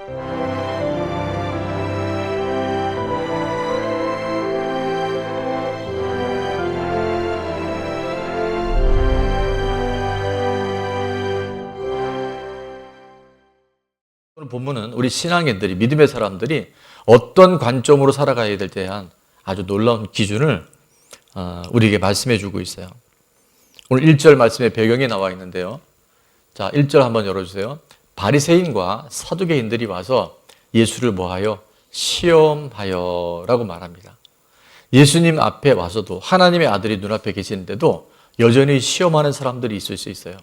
오늘 본문은 우리 신앙인들이, 믿음의 사람들이 어떤 관점으로 살아가야 될 대한 아주 놀라운 기준을 우리에게 말씀해 주고 있어요. 오늘 1절 말씀의 배경이 나와 있는데요. 자, 1절 한번 열어주세요. 바리새인과 사두개인들이 와서 예수를 뭐하여? 시험하여 라고 말합니다. 예수님 앞에 와서도 하나님의 아들이 눈앞에 계시는데도 여전히 시험하는 사람들이 있을 수 있어요.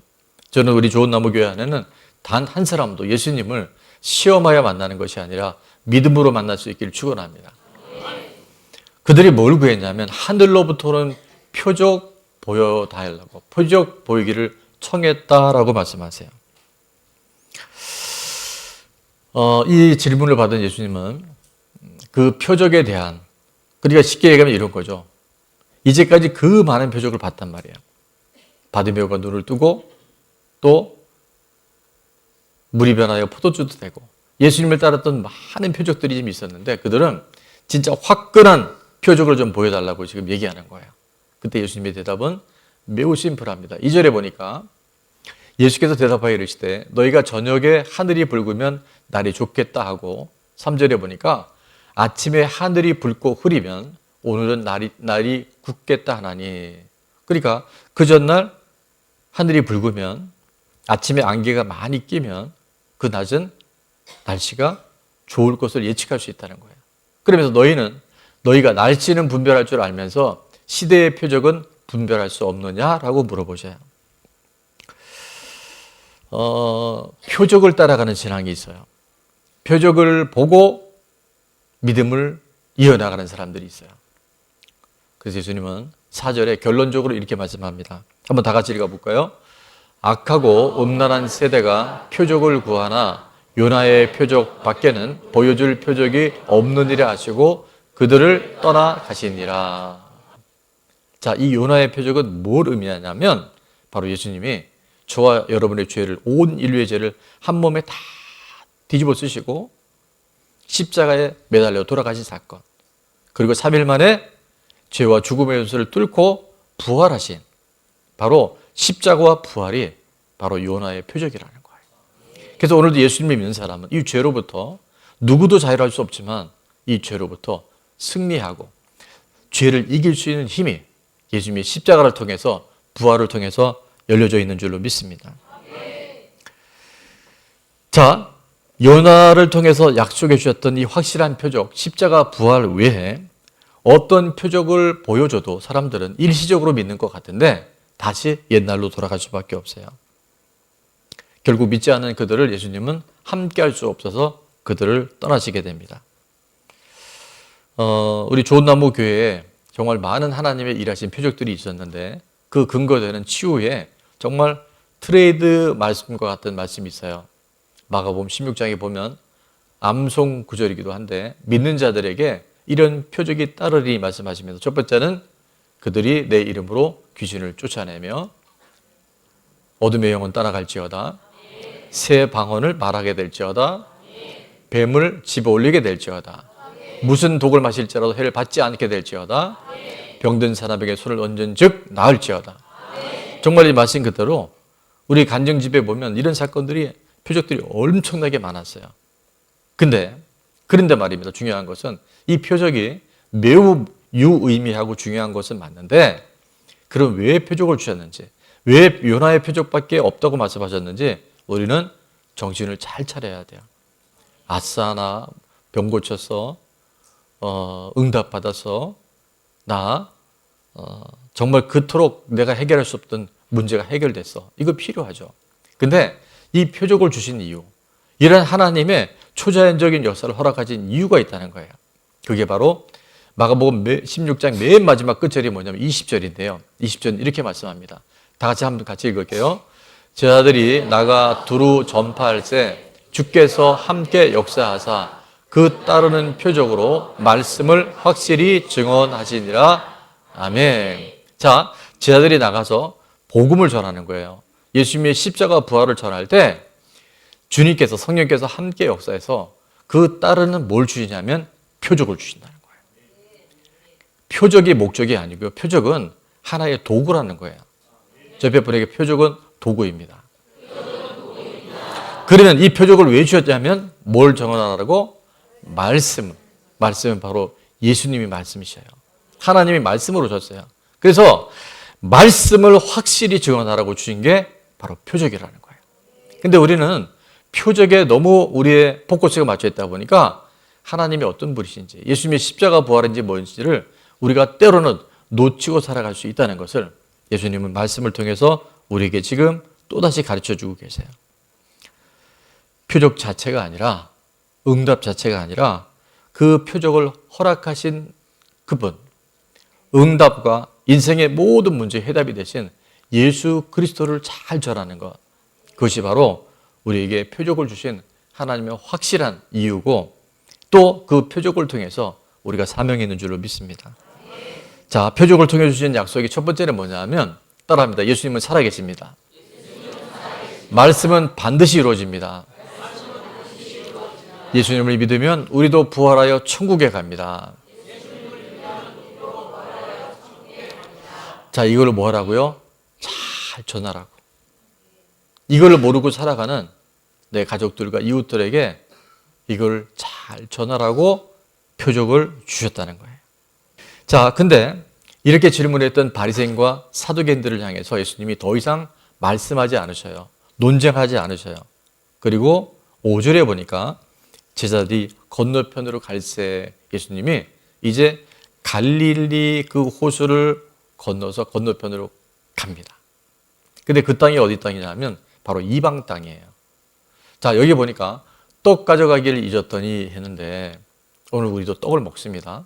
저는 우리 좋은 나무 교회 안에는 단 한 사람도 예수님을 시험하여 만나는 것이 아니라 믿음으로 만날 수 있기를 축원합니다. 그들이 뭘 구했냐면 하늘로부터는 표적 보여달라고, 표적 보이기를 청했다라고 말씀하세요. 이 질문을 받은 예수님은 그 표적에 대한, 그러니까 쉽게 얘기하면 이런 거죠. 이제까지 그 많은 표적을 봤단 말이에요. 바디메오가 눈을 뜨고 또 물이 변하여 포도주도 되고 예수님을 따랐던 많은 표적들이 좀 있었는데 그들은 진짜 화끈한 표적을 좀 보여달라고 지금 얘기하는 거예요. 그때 예수님의 대답은 매우 심플합니다. 2절에 보니까 예수께서 대답하여 이르시되 너희가 저녁에 하늘이 붉으면 날이 좋겠다 하고 3절에 보니까 아침에 하늘이 붉고 흐리면 오늘은 날이 굳겠다 하나니. 그러니까 그 전날 하늘이 붉으면 아침에 안개가 많이 끼면 그 낮은 날씨가 좋을 것을 예측할 수 있다는 거예요. 그러면서 너희가 날씨는 분별할 줄 알면서 시대의 표적은 분별할 수 없느냐라고 물어보셔요. 표적을 따라가는 신앙이 있어요. 표적을 보고 믿음을 이어나가는 사람들이 있어요. 그래서 예수님은 4절에 결론적으로 이렇게 말씀합니다. 한번 다 같이 읽어볼까요? 악하고 음란한 세대가 표적을 구하나 요나의 표적 밖에는 보여줄 표적이 없느니라 하시고 그들을 떠나 가시니라. 자, 이 요나의 표적은 뭘 의미하냐면 바로 예수님이 저와 여러분의 죄를, 온 인류의 죄를 한 몸에 다 뒤집어 쓰시고 십자가에 매달려 돌아가신 사건, 그리고 3일 만에 죄와 죽음의 연수를 뚫고 부활하신 바로 십자가와 부활이 바로 요나의 표적이라는 거예요. 그래서 오늘도 예수님을 믿는 사람은 이 죄로부터 누구도 자유할 수 없지만 이 죄로부터 승리하고 죄를 이길 수 있는 힘이 예수님의 십자가를 통해서, 부활을 통해서 열려져 있는 줄로 믿습니다. 자, 요나를 통해서 약속해 주셨던 이 확실한 표적, 십자가 부활 외에 어떤 표적을 보여줘도 사람들은 일시적으로 믿는 것 같은데 다시 옛날로 돌아갈 수밖에 없어요. 결국 믿지 않는 그들을 예수님은 함께 할 수 없어서 그들을 떠나시게 됩니다. 우리 좋은 나무 교회에 정말 많은 하나님의 일하신 표적들이 있었는데 그 근거되는 치유에 정말 트레이드 말씀과 같은 말씀이 있어요. 마가복음 16장에 보면 암송 구절이기도 한데 믿는 자들에게 이런 표적이 따르리 말씀하시면서 첫 번째는 그들이 내 이름으로 귀신을 쫓아내며 어둠의 영혼 따라갈지어다, 새 방언을 말하게 될지어다, 뱀을 집어 올리게 될지어다, 무슨 독을 마실지라도 해를 받지 않게 될지어다, 병든 사람에게 손을 얹은 즉 나을지어다. 정말 이 말씀 그대로 우리 간증집에 보면 이런 사건들이, 표적들이 엄청나게 많았어요. 그런데 말입니다. 중요한 것은 이 표적이 매우 유의미하고 중요한 것은 맞는데 그럼 왜 표적을 주셨는지, 왜 요나의 표적밖에 없다고 말씀하셨는지 우리는 정신을 잘 차려야 돼요. 아싸 나 병 고쳤어, 응답받아서 나 정말 그토록 내가 해결할 수 없던 문제가 해결됐어. 이거 필요하죠. 근데 이 표적을 주신 이유, 이런 하나님의 초자연적인 역사를 허락하신 이유가 있다는 거예요. 그게 바로 마가복음 16장 맨 마지막 끝절이 뭐냐면 20절인데요. 20절은 이렇게 말씀합니다. 다 같이 한번 같이 읽을게요. 제자들이 나가 두루 전파할 때 주께서 함께 역사하사 그 따르는 표적으로 말씀을 확실히 증언하시니라. 아멘. 자, 제자들이 나가서 복음을 전하는 거예요. 예수님의 십자가 부활을 전할 때 주님께서 성령께서 함께 역사해서 그 따르는 뭘 주시냐면 표적을 주신다는 거예요. 표적이 목적이 아니고요. 표적은 하나의 도구라는 거예요. 저 옆에 분에게 표적은 도구입니다. 그러면 이 표적을 왜 주셨냐면 뭘 정언하라고? 말씀. 말씀은 바로 예수님이 말씀이셔요. 하나님이 말씀으로 줬어요. 그래서 말씀을 확실히 증언하라고 주신 게 바로 표적이라는 거예요. 근데 우리는 표적에 너무 우리의 포커스가 맞춰 있다 보니까 하나님이 어떤 분이신지, 예수님의 십자가 부활인지 뭔지를 우리가 때로는 놓치고 살아갈 수 있다는 것을 예수님은 말씀을 통해서 우리에게 지금 또다시 가르쳐 주고 계세요. 표적 자체가 아니라, 응답 자체가 아니라 그 표적을 허락하신 그분, 응답과 인생의 모든 문제의 해답이 되신 예수 그리스도를 잘 전하는 것, 그것이 바로 우리에게 표적을 주신 하나님의 확실한 이유고, 또 그 표적을 통해서 우리가 사명이 있는 줄로 믿습니다. 자, 표적을 통해 주신 약속이 첫 번째는 뭐냐면, 따라합니다. 예수님은 살아계십니다. 말씀은 반드시 이루어집니다. 예수님을 믿으면 우리도 부활하여 천국에 갑니다. 자, 이걸 뭐 하라고요? 잘 전하라고. 이걸 모르고 살아가는 내 가족들과 이웃들에게 이걸 잘 전하라고 표적을 주셨다는 거예요. 자, 근데 이렇게 질문했던 바리새인과 사두개인들을 향해서 예수님이 더 이상 말씀하지 않으셔요. 논쟁하지 않으셔요. 그리고 5절에 보니까 제자들이 건너편으로 갈새 예수님이 이제 갈릴리 그 호수를 건너서 건너편으로 갑니다. 근데 그 땅이 어디 땅이냐면 바로 이방 땅이에요. 자, 여기 보니까 떡 가져가기를 잊었더니 했는데 오늘 우리도 떡을 먹습니다.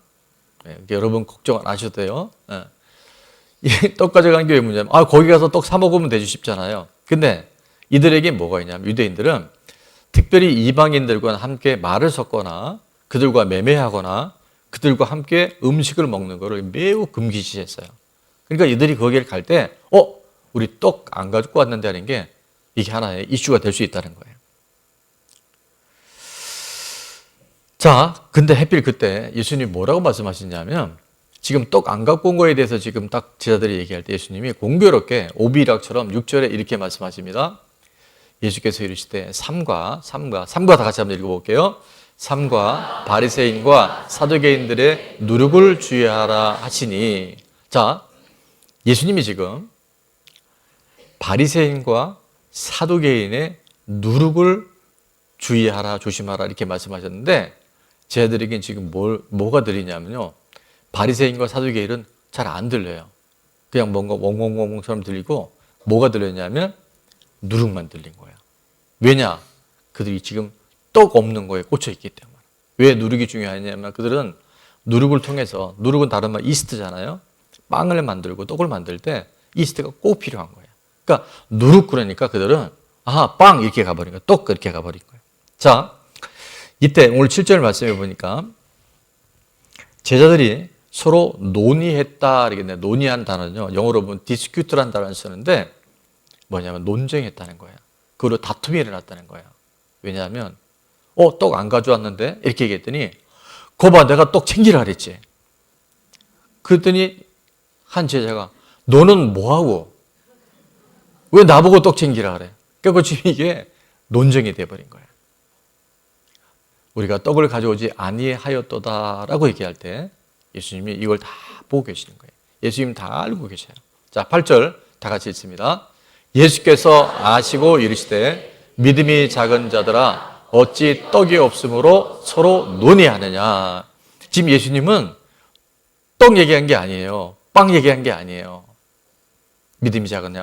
네, 여러분 걱정 안 하셔도 돼요. 네. 이 떡 가져가는 게 왜 문제냐면 거기 가서 떡 사 먹으면 되지 싶잖아요. 근데 이들에게 뭐가 있냐면 유대인들은 특별히 이방인들과 함께 말을 섞거나 그들과 매매하거나 그들과 함께 음식을 먹는 것을 매우 금기시했어요. 그러니까 이들이 거기를 갈 때 우리 떡 안 가지고 왔는데 하는 게 이게 하나의 이슈가 될 수 있다는 거예요. 자, 근데 하필 그때 예수님이 뭐라고 말씀하시냐면 지금 떡 안 갖고 온 거에 대해서 지금 딱 제자들이 얘기할 때 예수님이 공교롭게 오비락처럼 6절에 이렇게 말씀하십니다. 예수께서 이르시되 삼가 다 같이 한번 읽어볼게요. 삼가 바리새인과 사두개인들의 누룩을 주의하라 하시니. 자, 예수님이 지금 바리새인과 사두개인의 누룩을 주의하라 조심하라 이렇게 말씀하셨는데 제자들에겐 지금 뭐가 들리냐면요, 바리새인과 사두개인은 잘 안 들려요. 그냥 뭔가 웡웡웡처럼 들리고 뭐가 들렸냐면 누룩만 들린 거야. 왜냐? 그들이 지금 떡 없는 거에 꽂혀 있기 때문에. 왜 누룩이 중요하냐면 그들은 누룩을 통해서, 누룩은 다른 말 이스트잖아요. 빵을 만들고 떡을 만들 때 이스트가 꼭 필요한 거예요. 그러니까 누룩 그러니까 그들은 빵 이렇게 가버린 거예요. 떡 이렇게 가버린 거예요. 자, 이때 오늘 7절 말씀해 보니까 제자들이 서로 논의했다 이렇게 논의한 단어는요, 영어로 보면 디스큐트라는 단어를 쓰는데 뭐냐면 논쟁했다는 거예요. 그걸로 다툼이 일어났다는 거예요. 왜냐하면 떡 안 가져왔는데 이렇게 얘기했더니 거봐 내가 떡 챙기라 그랬지. 그랬더니 한 제자가 너는 뭐하고 왜 나보고 떡 챙기라 그래. 그러니까 지금 이게 논쟁이 돼버린 거예요. 우리가 떡을 가져오지 아니하였도다라고 얘기할 때 예수님이 이걸 다 보고 계시는 거예요. 예수님 다 알고 계셔요. 자, 8절 다 같이 읽습니다. 예수께서 아시고 이르시되 믿음이 작은 자들아 어찌 떡이 없으므로 서로 논의하느냐. 지금 예수님은 떡 얘기한 게 아니에요. 빵 얘기한 게 아니에요. 믿음이 작은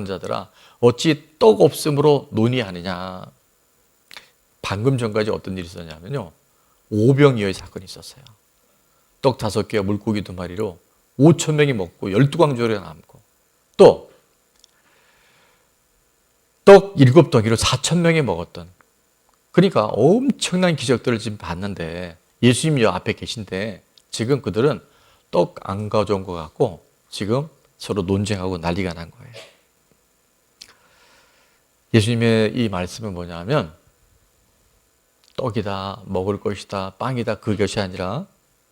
자들아 어찌 떡 없으므로 논의하느냐. 방금 전까지 어떤 일이 있었냐면요, 오병이어의 사건이 있었어요. 떡 5개와 물고기 2마리로 5,000명이 먹고 12광주리가 남고, 또 떡 7덩이로 4,000명이 먹었던, 그러니까 엄청난 기적들을 지금 봤는데 예수님이 앞에 계신데 지금 그들은 떡 안 가져온 것 같고 지금 서로 논쟁하고 난리가 난 거예요. 예수님의 이 말씀은 뭐냐면 떡이다, 먹을 것이다, 빵이다 그것이 아니라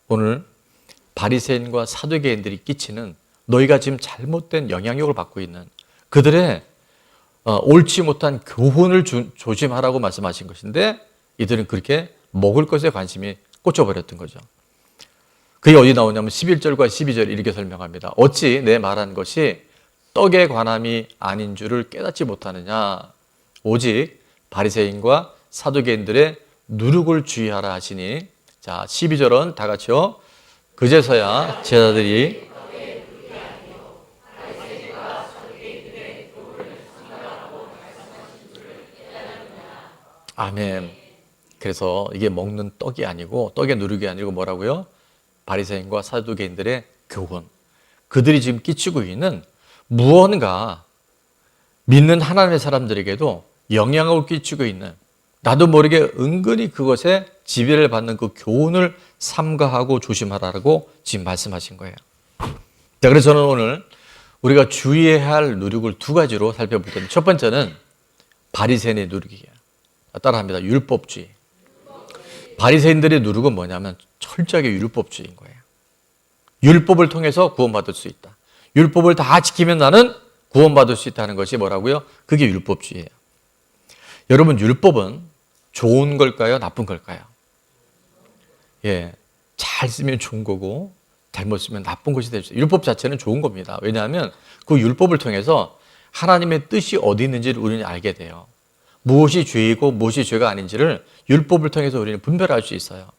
오늘 바리새인과 사두개인들이 끼치는 너희가 지금 잘못된 영향력을 받고 있는 그들의 옳지 못한 교훈을 조심하라고 말씀하신 것인데 이들은 그렇게 먹을 것에 관심이 꽂혀버렸던 거죠. 그게 어디 나오냐면 11절과 12절 이렇게 설명합니다. 어찌 내 말한 것이 떡에 관함이 아닌 줄을 깨닫지 못하느냐. 오직 바리새인과 사두개인들의 누룩을 주의하라 하시니 자 12절은 다 같이요. 그제서야 제자들이 아멘. 그래서 이게 먹는 떡이 아니고 떡의 누룩이 아니고 뭐라고요? 바리새인과 사두개인들의 교훈. 그들이 지금 끼치고 있는 무언가 믿는 하나님의 사람들에게도 영향을 끼치고 있는 나도 모르게 은근히 그것에 지배를 받는 그 교훈을 삼가하고 조심하라고 지금 말씀하신 거예요. 자, 그래서 저는 오늘 우리가 주의해야 할 누룩을 두 가지로 살펴볼 텐데 첫 번째는 바리새인의 누룩이에요. 따라합니다. 율법주의. 바리새인들의 누룩은 뭐냐면 철저하게 율법주의인 거예요. 율법을 통해서 구원받을 수 있다. 율법을 다 지키면 나는 구원받을 수 있다는 것이 뭐라고요? 그게 율법주의예요. 여러분 율법은 좋은 걸까요? 나쁜 걸까요? 예, 잘 쓰면 좋은 거고 잘못 쓰면 나쁜 것이 될 수 있어요. 율법 자체는 좋은 겁니다. 왜냐하면 그 율법을 통해서 하나님의 뜻이 어디 있는지를 우리는 알게 돼요. 무엇이 죄이고 무엇이 죄가 아닌지를 율법을 통해서 우리는 분별할 수 있어요.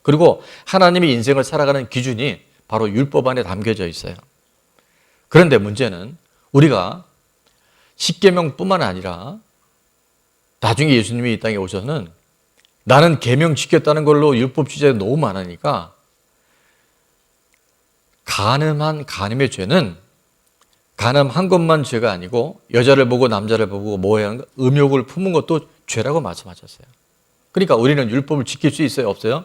그리고 하나님의 인생을 살아가는 기준이 바로 율법 안에 담겨져 있어요. 그런데 문제는 우리가 십계명뿐만 아니라 나중에 예수님이 이 땅에 오셔서는 나는 계명 지켰다는 걸로 율법 주제가 너무 많으니까 간음의 죄는 간음한 것만 죄가 아니고 여자를 보고 남자를 보고 뭐해야 음욕을 품은 것도 죄라고 말씀하셨어요. 그러니까 우리는 율법을 지킬 수 있어요? 없어요?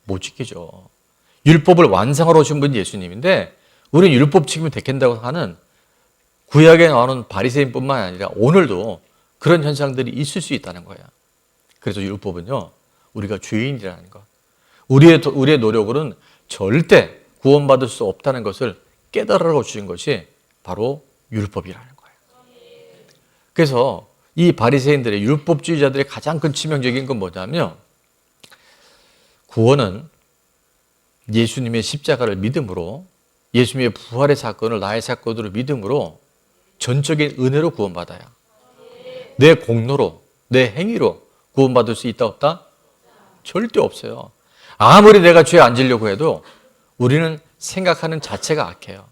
못 지키죠. 율법을 완성하러 오신 분이 예수님인데 우리는 율법 지키면 되겠다고 하는 구약에 나오는 바리새인뿐만 아니라 오늘도 그런 현상들이 있을 수 있다는 거예요. 그래서 율법은요, 우리가 죄인이라는 것, 우리의 노력으로는 절대 구원받을 수 없다는 것을 깨달아 주신 것이 바로 율법이라는 거예요. 그래서 이 바리새인들의 율법주의자들의 가장 큰 치명적인 건 뭐냐면 구원은 예수님의 십자가를 믿음으로 예수님의 부활의 사건을 나의 사건으로 믿음으로 전적인 은혜로 구원받아요. 내 공로로 내 행위로 구원받을 수 있다 없다? 절대 없어요. 아무리 내가 죄 안 지려고 해도 우리는 생각하는 자체가 악해요.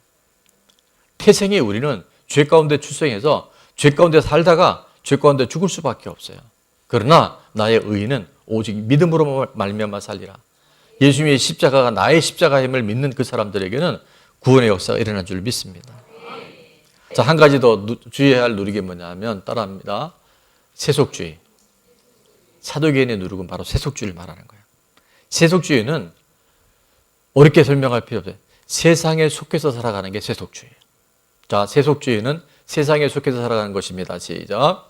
태생이 우리는 죄 가운데 출생해서 죄 가운데 살다가 죄 가운데 죽을 수밖에 없어요. 그러나 나의 의의는 오직 믿음으로 말미암아 살리라. 예수님의 십자가가 나의 십자가임을 믿는 그 사람들에게는 구원의 역사가 일어난 줄 믿습니다. 자, 한 가지 더 주의해야 할 누룩이 뭐냐면 따라합니다. 세속주의. 사두개인의 누룩은 바로 세속주의를 말하는 거예요. 세속주의는 어렵게 설명할 필요 없어요. 세상에 속해서 살아가는 게 세속주의예요. 자, 세속주의는 세상에 속해서 살아가는 것입니다. 시작.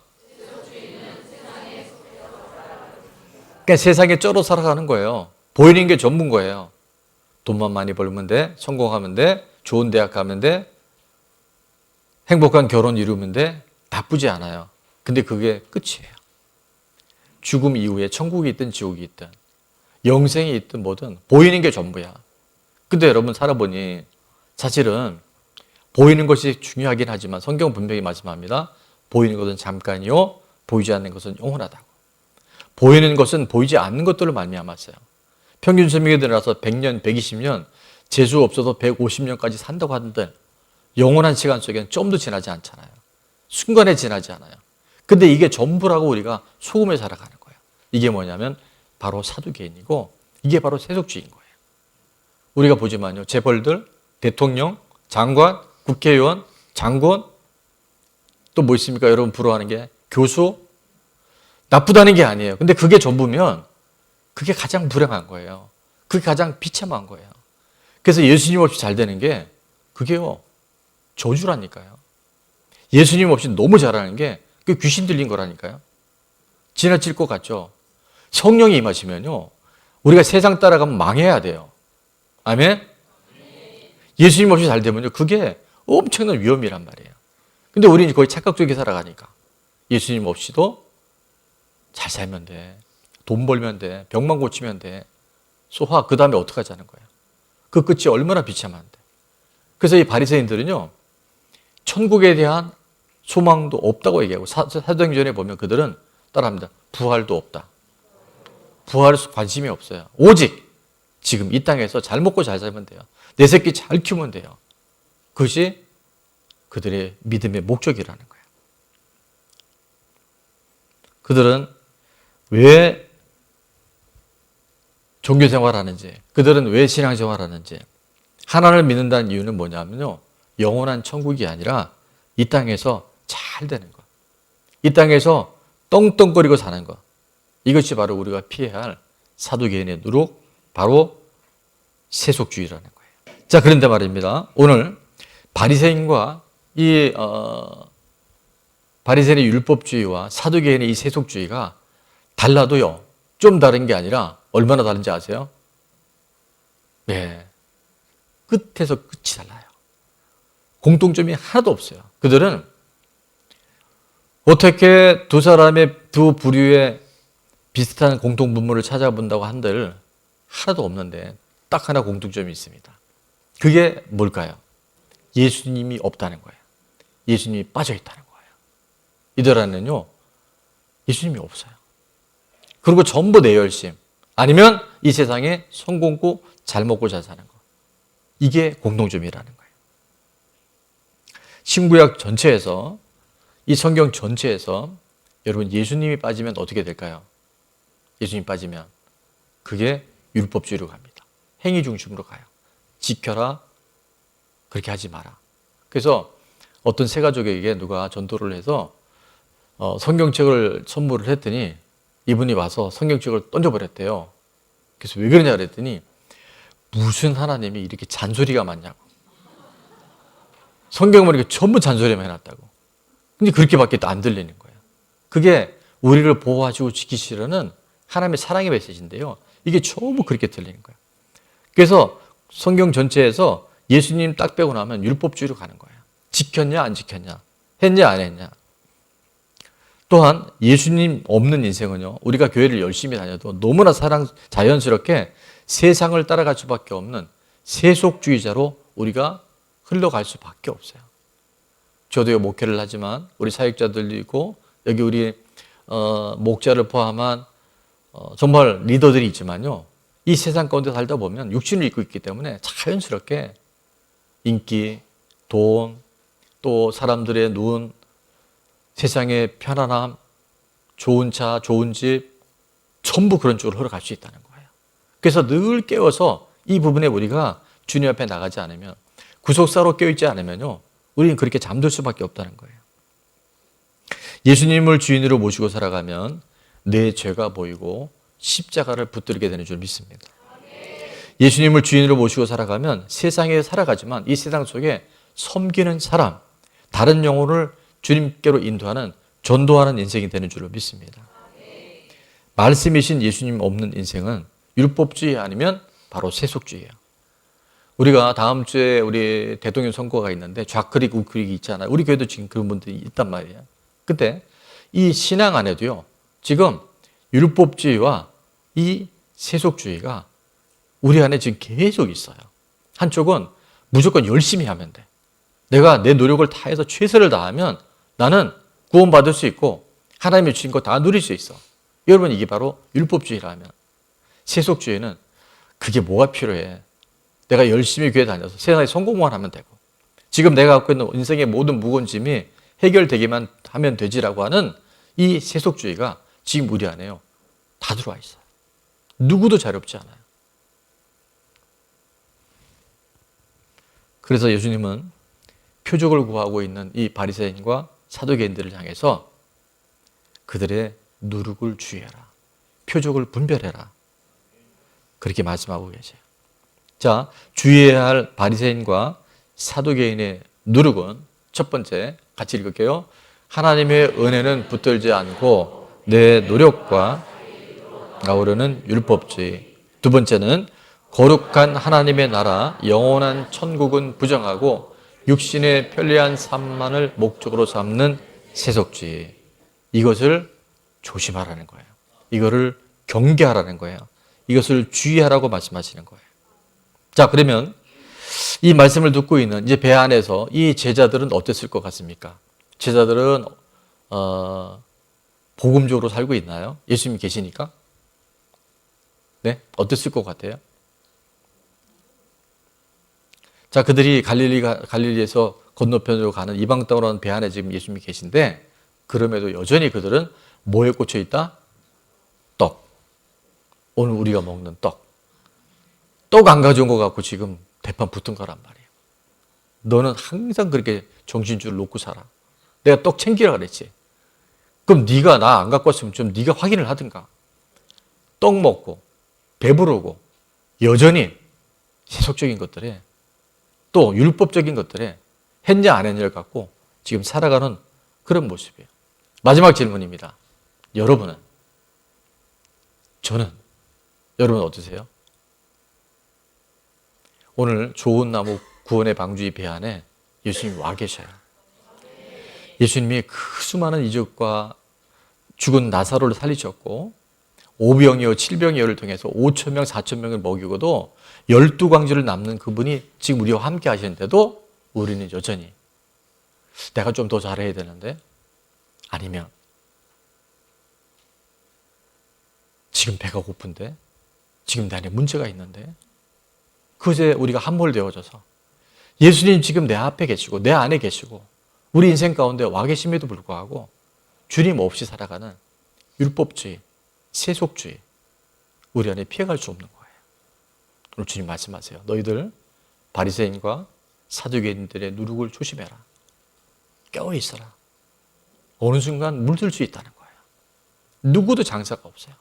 그러니까 세상에 쩔어 살아가는 거예요. 보이는 게 전부인 거예요. 돈만 많이 벌면 돼, 성공하면 돼, 좋은 대학 가면 돼, 행복한 결혼 이루면 돼, 나쁘지 않아요. 근데 그게 끝이에요. 죽음 이후에 천국이 있든 지옥이 있든 영생이 있든 뭐든 보이는 게 전부야. 근데 여러분 살아보니 사실은 보이는 것이 중요하긴 하지만 성경은 분명히 말씀합니다. 보이는 것은 잠깐이요 보이지 않는 것은 영원하다고. 보이는 것은 보이지 않는 것들로 말미암았어요. 평균 수명이 들어서 100년, 120년, 재수 없어서 150년까지 산다고 하는데 영원한 시간 속에는 좀도 지나지 않잖아요. 순간에 지나지 않아요. 근데 이게 전부라고 우리가 속음에 살아가는 거예요. 이게 뭐냐면 바로 사두개인이고 이게 바로 세속주의인 거예요. 우리가 보지만요. 재벌들, 대통령, 장관, 국회의원, 장군 또 뭐 있습니까? 여러분 부러워하는 게 교수 나쁘다는 게 아니에요. 근데 그게 전부면 그게 가장 불행한 거예요. 그게 가장 비참한 거예요. 그래서 예수님 없이 잘 되는 게 그게요. 저주라니까요. 예수님 없이 너무 잘하는 게 그 귀신 들린 거라니까요. 지나칠 것 같죠. 성령이 임하시면요, 우리가 세상 따라가면 망해야 돼요. 아멘? 예수님 없이 잘 되면요, 그게 엄청난 위험이란 말이에요. 근데 우리는 거의 착각적이게 살아가니까 예수님 없이도 잘 살면 돼, 돈 벌면 돼, 병만 고치면 돼, 소화, 그 다음에 어떡하자는 거야. 그 끝이 얼마나 비참한데. 그래서 이 바리새인들은요, 천국에 대한 소망도 없다고 얘기하고, 사도행전에 보면 그들은 따라합니다. 부활도 없다. 부활에 관심이 없어요. 오직 지금 이 땅에서 잘 먹고 잘 살면 돼요. 내 새끼 잘 키우면 돼요. 그것이 그들의 믿음의 목적이라는 거예요. 그들은 왜 종교생활하는지, 그들은 왜 신앙생활하는지, 하나님을 믿는다는 이유는 뭐냐면요, 영원한 천국이 아니라 이 땅에서 잘 되는 것, 이 땅에서 떵떵거리고 사는 것, 이것이 바로 우리가 피해야 할 사두개인의 누룩, 바로 세속주의라는 거예요. 자, 그런데 말입니다. 오늘 바리새인과 이 바리새인의 율법주의와 사두개인의 이 세속주의가 달라도요, 좀 다른 게 아니라 얼마나 다른지 아세요? 네, 끝에서 끝이 달라요. 공통점이 하나도 없어요. 그들은 어떻게 두 사람의 두 부류의 비슷한 공통분모를 찾아본다고 한들 하나도 없는데 딱 하나 공통점이 있습니다. 그게 뭘까요? 예수님이 없다는 거예요. 예수님이 빠져 있다는 거예요. 이들 안에는요, 예수님이 없어요. 그리고 전부 내 열심, 아니면 이 세상에 성공고 잘 먹고 잘 사는 거, 이게 공통점이라는 거예요. 신구약 전체에서, 이 성경 전체에서 여러분 예수님이 빠지면 어떻게 될까요? 예수님이 빠지면 그게 율법주의로 갑니다. 행위 중심으로 가요. 지켜라, 그렇게 하지 마라. 그래서 어떤 세 가족에게 누가 전도를 해서 성경책을 선물을 했더니 이분이 와서 성경책을 던져버렸대요. 그래서 왜 그러냐 그랬더니 무슨 하나님이 이렇게 잔소리가 많냐고. 성경을 이렇게 전부 잔소리만 해놨다고. 근데 그렇게밖에 안 들리는 거예요. 그게 우리를 보호하시고 지키시려는 하나님의 사랑의 메시지인데요, 이게 전부 그렇게 들리는 거예요. 그래서 성경 전체에서 예수님 딱 빼고 나면 율법주의로 가는 거예요. 지켰냐 안 지켰냐, 했냐 안 했냐. 또한 예수님 없는 인생은요, 우리가 교회를 열심히 다녀도 너무나 자연스럽게 세상을 따라갈 수밖에 없는 세속주의자로 우리가 흘러갈 수밖에 없어요. 저도 목회를 하지만 우리 사역자들도 있고 여기 우리 목자를 포함한 정말 리더들이 있지만요, 이 세상 가운데 살다 보면 육신을 입고 있기 때문에 자연스럽게 인기, 돈, 또 사람들의 눈, 세상의 편안함, 좋은 차, 좋은 집, 전부 그런 쪽으로 흘러갈 수 있다는 거예요. 그래서 늘 깨워서 이 부분에 우리가 주님 앞에 나가지 않으면, 구속사로 깨어있지 않으면요, 우리는 그렇게 잠들 수밖에 없다는 거예요. 예수님을 주인으로 모시고 살아가면 내 죄가 보이고 십자가를 붙들게 되는 줄 믿습니다. 예수님을 주인으로 모시고 살아가면 세상에 살아가지만 이 세상 속에 섬기는 사람, 다른 영혼을 주님께로 인도하는, 전도하는 인생이 되는 줄로 믿습니다. 말씀이신 예수님 없는 인생은 율법주의 아니면 바로 세속주의예요. 우리가 다음 주에 우리 대통령 선거가 있는데 좌클릭 우클릭이 있잖아요. 우리 교회도 지금 그런 분들이 있단 말이에요. 근데 이 신앙 안에도요, 지금 율법주의와 이 세속주의가 우리 안에 지금 계속 있어요. 한쪽은 무조건 열심히 하면 돼. 내가 내 노력을 다해서 최선을 다하면 나는 구원받을 수 있고 하나님이 주신 거 다 누릴 수 있어. 여러분, 이게 바로 율법주의라면, 세속주의는 그게 뭐가 필요해? 내가 열심히 교회 다녀서 세상에 성공만 하면 되고, 지금 내가 갖고 있는 인생의 모든 무거운 짐이 해결되기만 하면 되지라고 하는 이 세속주의가 지금 우리 안에요, 다 들어와 있어요. 누구도 자유롭지 않아요. 그래서 예수님은 표적을 구하고 있는 이 바리새인과 사두개인들을 향해서 그들의 누룩을 주의해라, 표적을 분별해라, 그렇게 말씀하고 계세요. 자, 주의해야 할 바리새인과 사두개인의 누룩은 첫 번째, 같이 읽을게요. 하나님의 은혜는 붙들지 않고 내 노력과 아우르는 율법주의. 두 번째는 거룩한 하나님의 나라, 영원한 천국은 부정하고 육신의 편리한 삶만을 목적으로 삼는 세속주의. 이것을 조심하라는 거예요. 이거를 경계하라는 거예요. 이것을 주의하라고 말씀하시는 거예요. 자, 그러면 이 말씀을 듣고 있는 이제 배 안에서 이 제자들은 어땠을 것 같습니까? 제자들은 복음적으로 살고 있나요? 예수님이 계시니까? 네? 어땠을 것 같아요? 자, 그들이 갈릴리에서 건너편으로 가는 이방 땅으로 가는 배 안에 지금 예수님이 계신데, 그럼에도 여전히 그들은 뭐에 꽂혀 있다? 떡. 오늘 우리가 먹는 떡. 떡 안 가져온 거 갖고 지금 대판 붙은 거란 말이에요. 너는 항상 그렇게 정신줄을 놓고 살아. 내가 떡 챙기라 그랬지. 그럼 네가 나 안 갖고 왔으면 좀 네가 확인을 하든가. 떡 먹고 배부르고 여전히 세속적인 것들에 또 율법적인 것들에 했냐 안 했냐를 갖고 지금 살아가는 그런 모습이에요. 마지막 질문입니다. 여러분은? 저는? 여러분 어떠세요? 오늘 좋은 나무 구원의 방주의 배 안에 예수님이 와 계셔요. 예수님이 그 수많은 이적과 죽은 나사로를 살리셨고 5병이요 7병이요를 통해서 5,000명 4,000명을 먹이고도 12광주를 남는 그분이 지금 우리와 함께 하시는데도 우리는 여전히 내가 좀 더 잘해야 되는데, 아니면 지금 배가 고픈데, 지금 내 안에 문제가 있는데, 그제 우리가 함몰되어져서 예수님 지금 내 앞에 계시고 내 안에 계시고 우리 인생 가운데 와 계심에도 불구하고 주님 없이 살아가는 율법주의, 세속주의, 우리 안에 피해갈 수 없는 거예요. 오늘 주님 말씀하세요. 너희들 바리새인과 사두개인들의 누룩을 조심해라. 깨어 있어라. 어느 순간 물들 수 있다는 거예요. 누구도 장사가 없어요.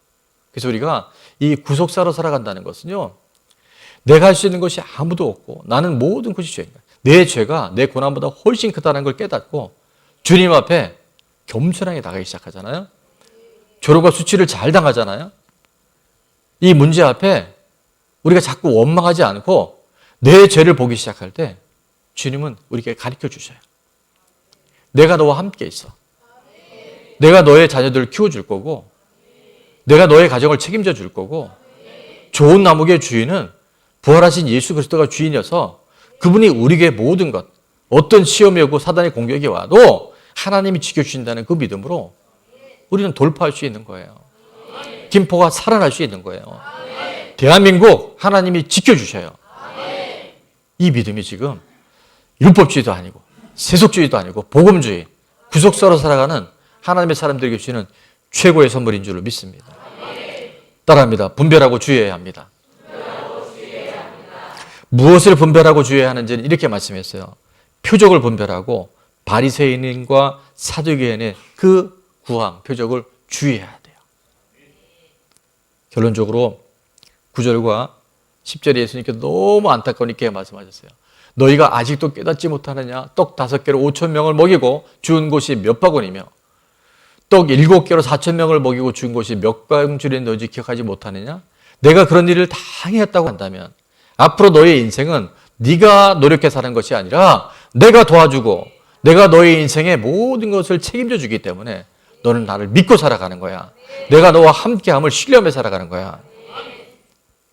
그래서 우리가 이 구속사로 살아간다는 것은요, 내가 할 수 있는 것이 아무도 없고 나는 모든 것이 죄인가. 내 죄가 내 고난보다 훨씬 크다는 걸 깨닫고 주님 앞에 겸손하게 나가기 시작하잖아요. 조롱과 수치를 잘 당하잖아요. 이 문제 앞에 우리가 자꾸 원망하지 않고 내 죄를 보기 시작할 때 주님은 우리에게 가르쳐 주셔요. 내가 너와 함께 있어. 내가 너의 자녀들을 키워줄 거고, 내가 너의 가정을 책임져 줄 거고, 좋은 나무의 주인은 부활하신 예수 그리스도가 주인이어서 그분이 우리에게 모든 것, 어떤 시험이 오고 사단의 공격이 와도 하나님이 지켜주신다는 그 믿음으로 우리는 돌파할 수 있는 거예요. 김포가 살아날 수 있는 거예요. 대한민국 하나님이 지켜주셔요. 이 믿음이 지금 율법주의도 아니고 세속주의도 아니고 복음주의, 구속사로 살아가는 하나님의 사람들에게 주시는 최고의 선물인 줄로 믿습니다. 따라합니다. 분별하고 주의해야 합니다. 무엇을 분별하고 주의해야 하는지는 이렇게 말씀했어요. 표적을 분별하고 바리새인과 사두개인의 그 구황, 표적을 주의해야 돼요. 결론적으로 9절과 10절에 예수님께서 너무 안타까우니까 말씀하셨어요. 너희가 아직도 깨닫지 못하느냐? 떡 5개로 5,000명을 먹이고 죽은 곳이 몇 바구니며 떡 7개로 4,000명을 먹이고 죽은 곳이 몇 광주리 너희지 기억하지 못하느냐? 내가 그런 일을 다 행했다고 한다면 앞으로 너의 인생은 네가 노력해 사는 것이 아니라 내가 도와주고 내가 너의 인생의 모든 것을 책임져 주기 때문에 너는 나를 믿고 살아가는 거야. 내가 너와 함께함을 신뢰하며 살아가는 거야.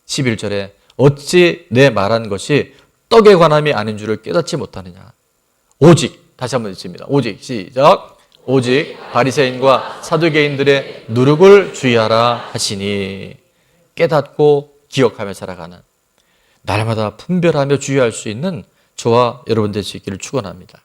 11절에 어찌 내 말한 것이 떡에 관함이 아닌 줄을 깨닫지 못하느냐. 오직, 다시 한번 읽습니다. 오직, 시작. 오직 바리새인과 사두개인들의 누룩을 주의하라 하시니. 깨닫고 기억하며 살아가는, 날마다 분별하며 주의할 수 있는 저와 여러분 되시기를 축원합니다.